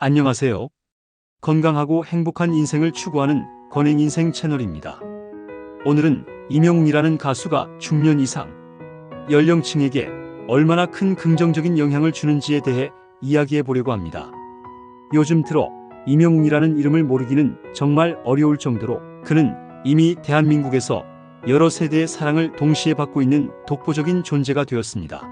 안녕하세요. 건강하고 행복한 인생을 추구하는 건행인생 채널입니다. 오늘은 임영웅이라는 가수가 중년 이상 연령층에게 얼마나 큰 긍정적인 영향을 주는지에 대해 이야기해 보려고 합니다. 요즘 들어 임영웅이라는 이름을 모르기는 정말 어려울 정도로 그는 이미 대한민국에서 여러 세대의 사랑을 동시에 받고 있는 독보적인 존재가 되었습니다.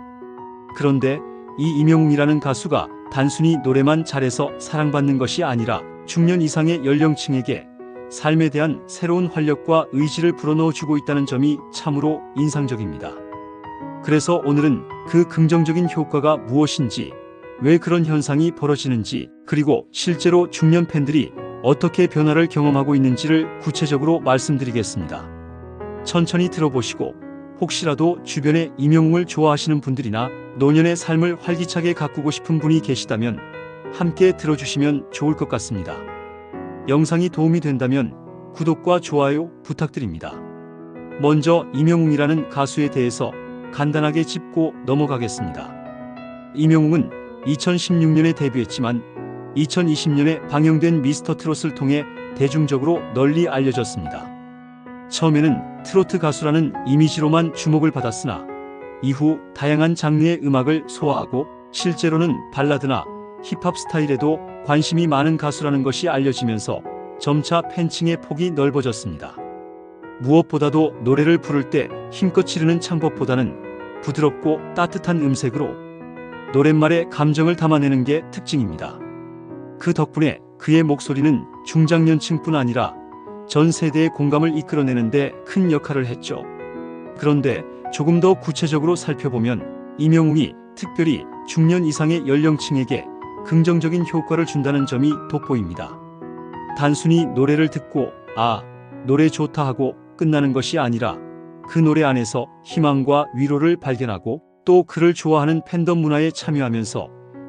그런데 이 임영웅이라는 가수가 단순히 노래만 잘해서 사랑받는 것이 아니라 중년 이상의 연령층에게 삶에 대한 새로운 활력과 의지를 불어넣어주고 있다는 점이 참으로 인상적입니다. 그래서 오늘은 그 긍정적인 효과가 무엇인지, 왜 그런 현상이 벌어지는지, 그리고 실제로 중년 팬들이 어떻게 변화를 경험하고 있는지를 구체적으로 말씀드리겠습니다. 천천히 들어보시고 혹시라도 주변에 임영웅을 좋아하시는 분들이나 노년의 삶을 활기차게 가꾸고 싶은 분이 계시다면 함께 들어주시면 좋을 것 같습니다. 영상이 도움이 된다면 구독과 좋아요 부탁드립니다. 먼저 임영웅이라는 가수에 대해서 간단하게 짚고 넘어가겠습니다. 임영웅은 2016년에 데뷔했지만 2020년에 방영된 미스터트롯을 통해 대중적으로 널리 알려졌습니다. 처음에는 트로트 가수라는 이미지로만 주목을 받았으나 이후 다양한 장르의 음악을 소화하고 실제로는 발라드나 힙합 스타일에도 관심이 많은 가수라는 것이 알려지면서 점차 팬층의 폭이 넓어졌습니다. 무엇보다도 노래를 부를 때 힘껏 지르는 창법보다는 부드럽고 따뜻한 음색으로 노랫말에 감정을 담아내는 게 특징입니다. 그 덕분에 그의 목소리는 중장년층뿐 아니라 전 세대의 공감을 이끌어내는데 큰 역할을 했죠. 그런데 조금 더 구체적으로 살펴보면 임영웅이 특별히 중년 이상의 연령층에게 긍정적인 효과를 준다는 점이 돋보입니다. 단순히 노래를 듣고 노래 좋다 하고 끝나는 것이 아니라 그 노래 안에서 희망과 위로를 발견하고 또 그를 좋아하는 팬덤 문화에 참여하면서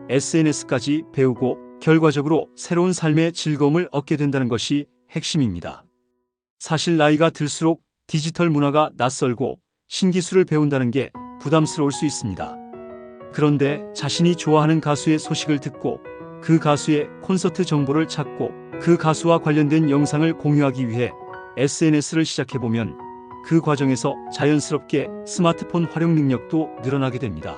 SNS까지 배우고 결과적으로 새로운 삶의 즐거움을 얻게 된다는 것이 핵심입니다. 사실 나이가 들수록 디지털 문화가 낯설고 신기술을 배운다는 게 부담스러울 수 있습니다. 그런데 자신이 좋아하는 가수의 소식을 듣고 그 가수의 콘서트 정보를 찾고 그 가수와 관련된 영상을 공유하기 위해 SNS를 시작해보면 그 과정에서 자연스럽게 스마트폰 활용 능력도 늘어나게 됩니다.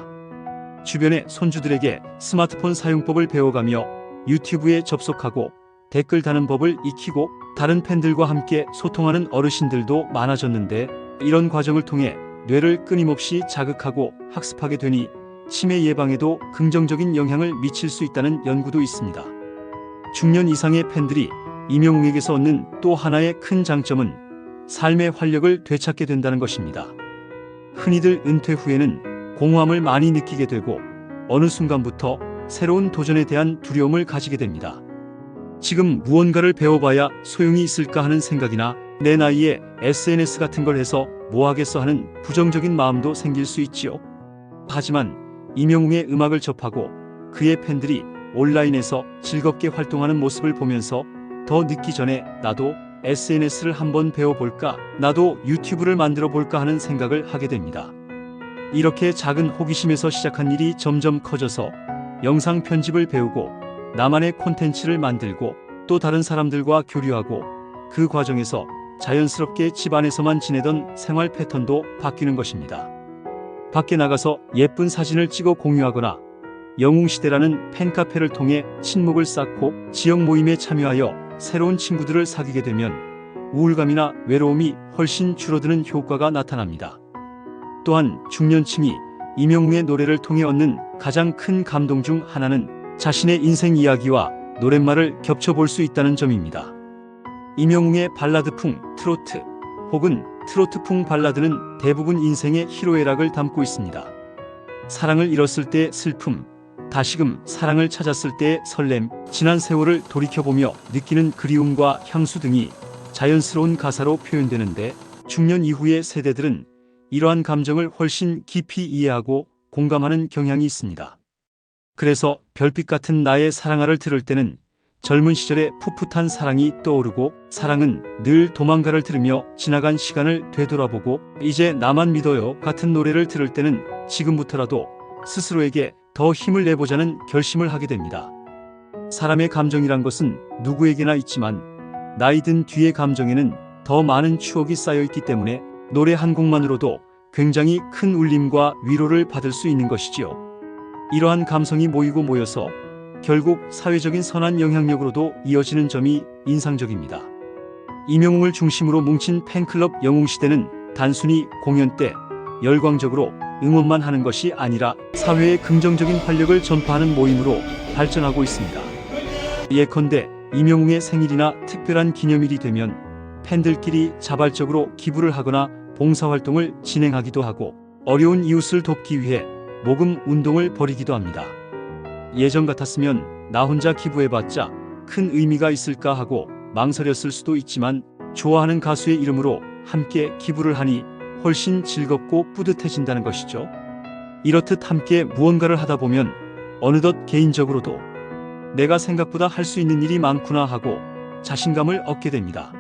주변의 손주들에게 스마트폰 사용법을 배워가며 유튜브에 접속하고 댓글 다는 법을 익히고 다른 팬들과 함께 소통하는 어르신들도 많아졌는데 이런 과정을 통해 뇌를 끊임없이 자극하고 학습하게 되니 치매 예방에도 긍정적인 영향을 미칠 수 있다는 연구도 있습니다. 중년 이상의 팬들이 임영웅에게서 얻는 또 하나의 큰 장점은 삶의 활력을 되찾게 된다는 것입니다. 흔히들 은퇴 후에는 공허함을 많이 느끼게 되고 어느 순간부터 새로운 도전에 대한 두려움을 가지게 됩니다. 지금 무언가를 배워봐야 소용이 있을까 하는 생각이나 내 나이에 SNS 같은 걸 해서 뭐 하겠어 하는 부정적인 마음도 생길 수 있지요. 하지만 임영웅의 음악을 접하고 그의 팬들이 온라인에서 즐겁게 활동하는 모습을 보면서 더 늦기 전에 나도 SNS를 한번 배워볼까, 나도 유튜브를 만들어 볼까 하는 생각을 하게 됩니다. 이렇게 작은 호기심에서 시작한 일이 점점 커져서 영상 편집을 배우고 나만의 콘텐츠를 만들고 또 다른 사람들과 교류하고 그 과정에서 자연스럽게 집안에서만 지내던 생활 패턴도 바뀌는 것입니다. 밖에 나가서 예쁜 사진을 찍어 공유하거나 영웅시대라는 팬카페를 통해 친목을 쌓고 지역 모임에 참여하여 새로운 친구들을 사귀게 되면 우울감이나 외로움이 훨씬 줄어드는 효과가 나타납니다. 또한 중년층이 임영웅의 노래를 통해 얻는 가장 큰 감동 중 하나는 자신의 인생 이야기와 노랫말을 겹쳐볼 수 있다는 점입니다. 임영웅의 발라드풍 트로트 혹은 트로트풍 발라드는 대부분 인생의 희로애락을 담고 있습니다. 사랑을 잃었을 때의 슬픔, 다시금 사랑을 찾았을 때의 설렘, 지난 세월을 돌이켜보며 느끼는 그리움과 향수 등이 자연스러운 가사로 표현되는데 중년 이후의 세대들은 이러한 감정을 훨씬 깊이 이해하고 공감하는 경향이 있습니다. 그래서 별빛 같은 나의 사랑아를 들을 때는 젊은 시절의 풋풋한 사랑이 떠오르고 사랑은 늘 도망가를 들으며 지나간 시간을 되돌아보고 이제 나만 믿어요 같은 노래를 들을 때는 지금부터라도 스스로에게 더 힘을 내보자는 결심을 하게 됩니다. 사람의 감정이란 것은 누구에게나 있지만 나이 든 뒤의 감정에는 더 많은 추억이 쌓여 있기 때문에 노래 한 곡만으로도 굉장히 큰 울림과 위로를 받을 수 있는 것이지요. 이러한 감성이 모이고 모여서 결국 사회적인 선한 영향력으로도 이어지는 점이 인상적입니다. 임영웅을 중심으로 뭉친 팬클럽 영웅시대는 단순히 공연 때 열광적으로 응원만 하는 것이 아니라 사회에 긍정적인 활력을 전파하는 모임으로 발전하고 있습니다. 예컨대 임영웅의 생일이나 특별한 기념일이 되면 팬들끼리 자발적으로 기부를 하거나 봉사활동을 진행하기도 하고 어려운 이웃을 돕기 위해 모금 운동을 벌이기도 합니다. 예전 같았으면 나 혼자 기부해봤자 큰 의미가 있을까 하고 망설였을 수도 있지만 좋아하는 가수의 이름으로 함께 기부를 하니 훨씬 즐겁고 뿌듯해진다는 것이죠. 이렇듯 함께 무언가를 하다 보면 어느덧 개인적으로도 내가 생각보다 할 수 있는 일이 많구나 하고 자신감을 얻게 됩니다.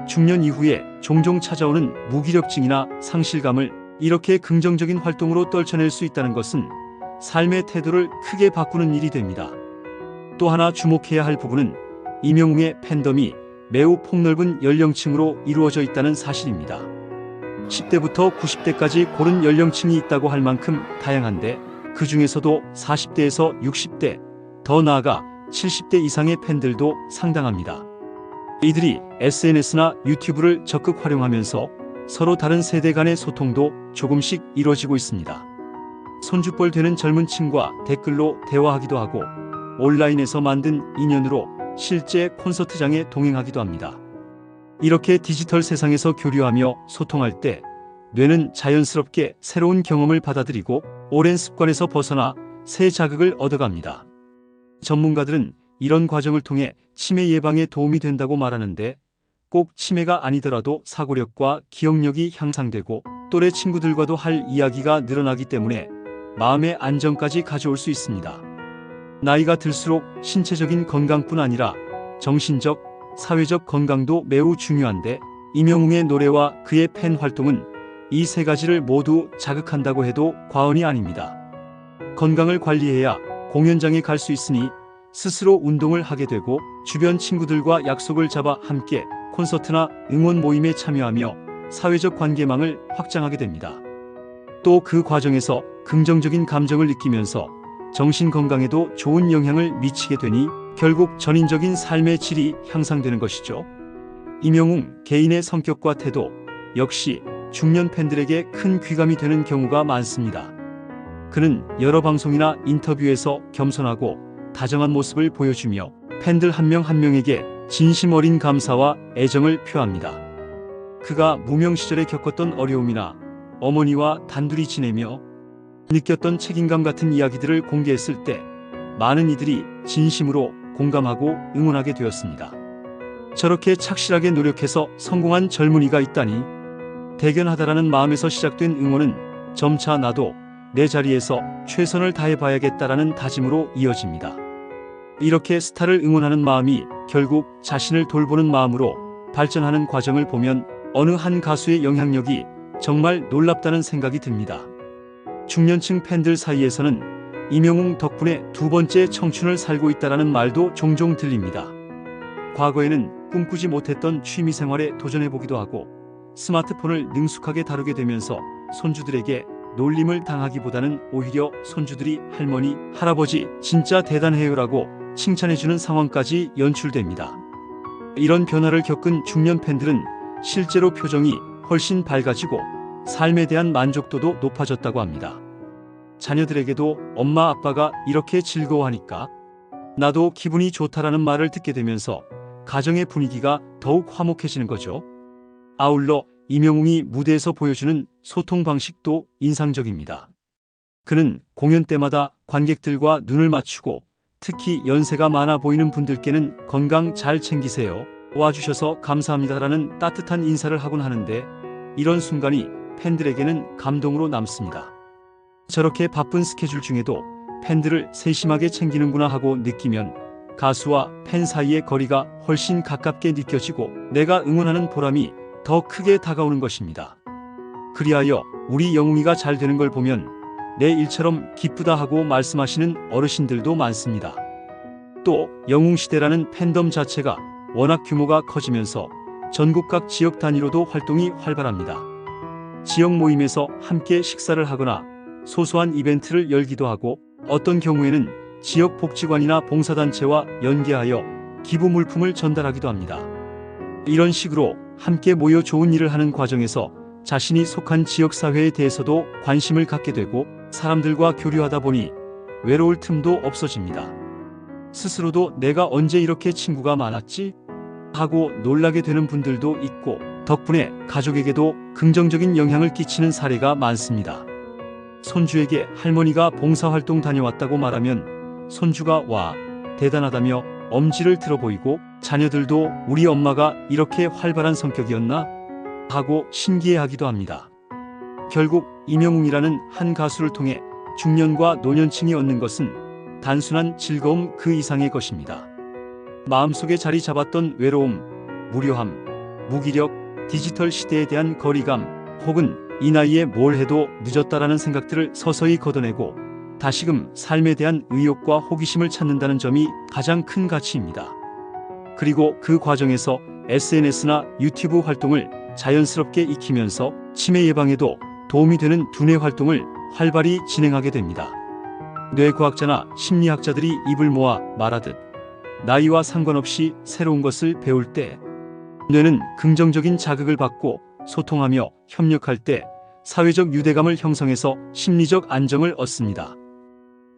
중년 이후에 종종 찾아오는 무기력증이나 상실감을 이렇게 긍정적인 활동으로 떨쳐낼 수 있다는 것은 삶의 태도를 크게 바꾸는 일이 됩니다. 또 하나 주목해야 할 부분은 임영웅의 팬덤이 매우 폭넓은 연령층으로 이루어져 있다는 사실입니다. 10대부터 90대까지 고른 연령층이 있다고 할 만큼 다양한데 그 중에서도 40대에서 60대, 더 나아가 70대 이상의 팬들도 상당합니다. 이들이 SNS나 유튜브를 적극 활용하면서 서로 다른 세대 간의 소통도 조금씩 이루어지고 있습니다. 손주뻘 되는 젊은 층과 댓글로 대화하기도 하고 온라인에서 만든 인연으로 실제 콘서트장에 동행하기도 합니다. 이렇게 디지털 세상에서 교류하며 소통할 때 뇌는 자연스럽게 새로운 경험을 받아들이고 오랜 습관에서 벗어나 새 자극을 얻어갑니다. 전문가들은 이런 과정을 통해 치매 예방에 도움이 된다고 말하는데 꼭 치매가 아니더라도 사고력과 기억력이 향상되고 또래 친구들과도 할 이야기가 늘어나기 때문에 마음의 안정까지 가져올 수 있습니다. 나이가 들수록 신체적인 건강뿐 아니라 정신적, 사회적 건강도 매우 중요한데 임영웅의 노래와 그의 팬 활동은 이 세 가지를 모두 자극한다고 해도 과언이 아닙니다. 건강을 관리해야 공연장에 갈 수 있으니 스스로 운동을 하게 되고 주변 친구들과 약속을 잡아 함께 콘서트나 응원 모임에 참여하며 사회적 관계망을 확장하게 됩니다. 또 그 과정에서 긍정적인 감정을 느끼면서 정신 건강에도 좋은 영향을 미치게 되니 결국 전인적인 삶의 질이 향상되는 것이죠. 임영웅 개인의 성격과 태도 역시 중년 팬들에게 큰 귀감이 되는 경우가 많습니다. 그는 여러 방송이나 인터뷰에서 겸손하고 다정한 모습을 보여주며 팬들 한 명 한 명에게 진심 어린 감사와 애정을 표합니다. 그가 무명 시절에 겪었던 어려움이나 어머니와 단둘이 지내며 느꼈던 책임감 같은 이야기들을 공개했을 때 많은 이들이 진심으로 공감하고 응원하게 되었습니다. 저렇게 착실하게 노력해서 성공한 젊은이가 있다니 대견하다라는 마음에서 시작된 응원은 점차 나도 내 자리에서 최선을 다해봐야겠다라는 다짐으로 이어집니다. 이렇게 스타를 응원하는 마음이 결국 자신을 돌보는 마음으로 발전하는 과정을 보면 어느 한 가수의 영향력이 정말 놀랍다는 생각이 듭니다. 중년층 팬들 사이에서는 임영웅 덕분에 두 번째 청춘을 살고 있다라는 말도 종종 들립니다. 과거에는 꿈꾸지 못했던 취미생활에 도전해보기도 하고 스마트폰을 능숙하게 다루게 되면서 손주들에게 놀림을 당하기보다는 오히려 손주들이 할머니, 할아버지 진짜 대단해요라고 칭찬해주는 상황까지 연출됩니다. 이런 변화를 겪은 중년 팬들은 실제로 표정이 훨씬 밝아지고 삶에 대한 만족도도 높아졌다고 합니다. 자녀들에게도 엄마 아빠가 이렇게 즐거워하니까 나도 기분이 좋다라는 말을 듣게 되면서 가정의 분위기가 더욱 화목해지는 거죠. 아울러 임영웅이 무대에서 보여주는 소통 방식도 인상적입니다. 그는 공연 때마다 관객들과 눈을 맞추고 특히 연세가 많아 보이는 분들께는 건강 잘 챙기세요. 와주셔서 감사합니다라는 따뜻한 인사를 하곤 하는데 이런 순간이 팬들에게는 감동으로 남습니다. 저렇게 바쁜 스케줄 중에도 팬들을 세심하게 챙기는구나 하고 느끼면 가수와 팬 사이의 거리가 훨씬 가깝게 느껴지고 내가 응원하는 보람이 더 크게 다가오는 것입니다. 그리하여 우리 영웅이가 잘 되는 걸 보면 내 일처럼 기쁘다 하고 말씀하시는 어르신들도 많습니다. 또 영웅시대라는 팬덤 자체가 워낙 규모가 커지면서 전국 각 지역 단위로도 활동이 활발합니다. 지역 모임에서 함께 식사를 하거나 소소한 이벤트를 열기도 하고 어떤 경우에는 지역 복지관이나 봉사단체와 연계하여 기부 물품을 전달하기도 합니다. 이런 식으로 함께 모여 좋은 일을 하는 과정에서 자신이 속한 지역사회에 대해서도 관심을 갖게 되고 사람들과 교류하다 보니 외로울 틈도 없어집니다. 스스로도 내가 언제 이렇게 친구가 많았지? 하고 놀라게 되는 분들도 있고 덕분에 가족에게도 긍정적인 영향을 끼치는 사례가 많습니다. 손주에게 할머니가 봉사활동 다녀왔다고 말하면 손주가 와, 대단하다며 엄지를 들어 보이고 자녀들도 우리 엄마가 이렇게 활발한 성격이었나? 하고 신기해하기도 합니다. 결국 임영웅이라는 한 가수를 통해 중년과 노년층이 얻는 것은 단순한 즐거움 그 이상의 것입니다. 마음속에 자리 잡았던 외로움, 무료함, 무기력, 디지털 시대에 대한 거리감, 혹은 이 나이에 뭘 해도 늦었다라는 생각들을 서서히 걷어내고 다시금 삶에 대한 의욕과 호기심을 찾는다는 점이 가장 큰 가치입니다. 그리고 그 과정에서 SNS나 유튜브 활동을 자연스럽게 익히면서 치매 예방에도 도움이 되는 두뇌 활동을 활발히 진행하게 됩니다. 뇌과학자나 심리학자들이 입을 모아 말하듯 나이와 상관없이 새로운 것을 배울 때 뇌는 긍정적인 자극을 받고 소통하며 협력할 때 사회적 유대감을 형성해서 심리적 안정을 얻습니다.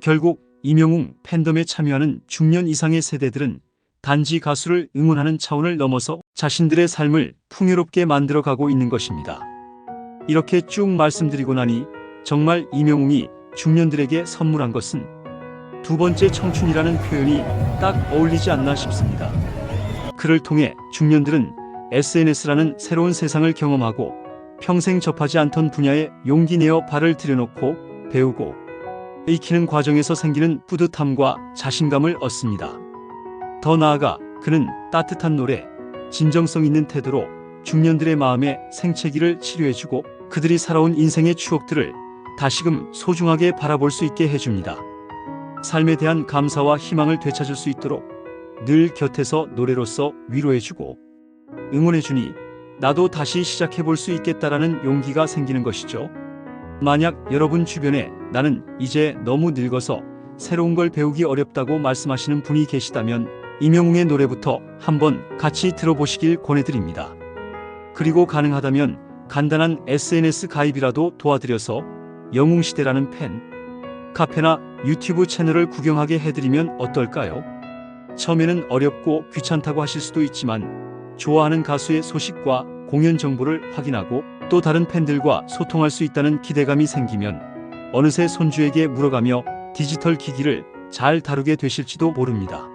결국 임영웅 팬덤에 참여하는 중년 이상의 세대들은 단지 가수를 응원하는 차원을 넘어서 자신들의 삶을 풍요롭게 만들어가고 있는 것입니다. 이렇게 쭉 말씀드리고 나니 정말 임영웅이 중년들에게 선물한 것은 두 번째 청춘이라는 표현이 딱 어울리지 않나 싶습니다. 그를 통해 중년들은 SNS라는 새로운 세상을 경험하고 평생 접하지 않던 분야에 용기 내어 발을 들여놓고 배우고 익히는 과정에서 생기는 뿌듯함과 자신감을 얻습니다. 더 나아가 그는 따뜻한 노래, 진정성 있는 태도로 중년들의 마음에 생채기를 치료해주고 그들이 살아온 인생의 추억들을 다시금 소중하게 바라볼 수 있게 해줍니다. 삶에 대한 감사와 희망을 되찾을 수 있도록 늘 곁에서 노래로서 위로해주고 응원해주니 나도 다시 시작해볼 수 있겠다라는 용기가 생기는 것이죠. 만약 여러분 주변에 나는 이제 너무 늙어서 새로운 걸 배우기 어렵다고 말씀하시는 분이 계시다면 임영웅의 노래부터 한번 같이 들어보시길 권해드립니다. 그리고 가능하다면 간단한 SNS 가입이라도 도와드려서 영웅시대라는 팬 카페나 유튜브 채널을 구경하게 해드리면 어떨까요? 처음에는 어렵고 귀찮다고 하실 수도 있지만 좋아하는 가수의 소식과 공연 정보를 확인하고 또 다른 팬들과 소통할 수 있다는 기대감이 생기면 어느새 손주에게 물어가며 디지털 기기를 잘 다루게 되실지도 모릅니다.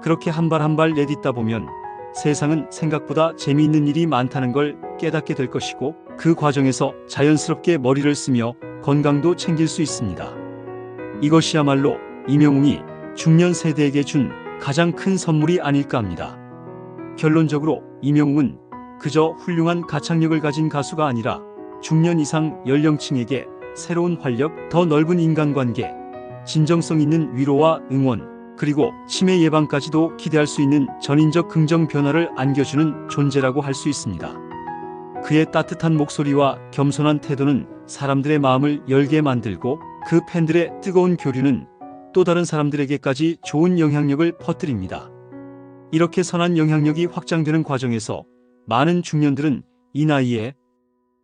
그렇게 한 발 한 발 내딛다 보면 세상은 생각보다 재미있는 일이 많다는 걸 깨닫게 될 것이고 그 과정에서 자연스럽게 머리를 쓰며 건강도 챙길 수 있습니다. 이것이야말로 임영웅이 중년 세대에게 준 가장 큰 선물이 아닐까 합니다. 결론적으로 임영웅은 그저 훌륭한 가창력을 가진 가수가 아니라 중년 이상 연령층에게 새로운 활력, 더 넓은 인간관계, 진정성 있는 위로와 응원, 그리고 치매 예방까지도 기대할 수 있는 전인적 긍정 변화를 안겨주는 존재라고 할 수 있습니다. 그의 따뜻한 목소리와 겸손한 태도는 사람들의 마음을 열게 만들고 그 팬들의 뜨거운 교류는 또 다른 사람들에게까지 좋은 영향력을 퍼뜨립니다. 이렇게 선한 영향력이 확장되는 과정에서 많은 중년들은 이 나이에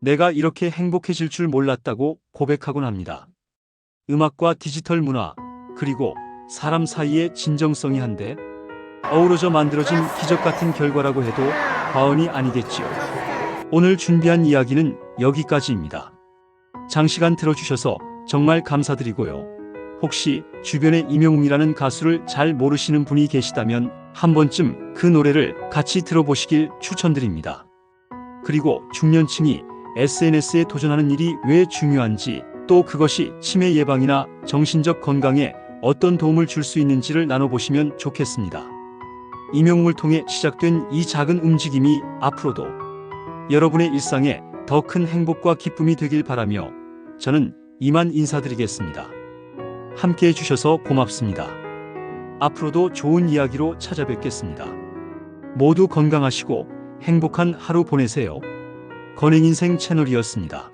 내가 이렇게 행복해질 줄 몰랐다고 고백하곤 합니다. 음악과 디지털 문화, 그리고 사람 사이의 진정성이 한데 어우러져 만들어진 기적 같은 결과라고 해도 과언이 아니겠지요. 오늘 준비한 이야기는 여기까지입니다. 장시간 들어주셔서 정말 감사드리고요. 혹시 주변에 임영웅이라는 가수를 잘 모르시는 분이 계시다면 한 번쯤 그 노래를 같이 들어보시길 추천드립니다. 그리고 중년층이 SNS에 도전하는 일이 왜 중요한지, 또 그것이 치매 예방이나 정신적 건강에 어떤 도움을 줄 수 있는지를 나눠보시면 좋겠습니다. 임영웅을 통해 시작된 이 작은 움직임이 앞으로도 여러분의 일상에 더 큰 행복과 기쁨이 되길 바라며 저는 이만 인사드리겠습니다. 함께 해주셔서 고맙습니다. 앞으로도 좋은 이야기로 찾아뵙겠습니다. 모두 건강하시고 행복한 하루 보내세요. 건행인생 채널이었습니다.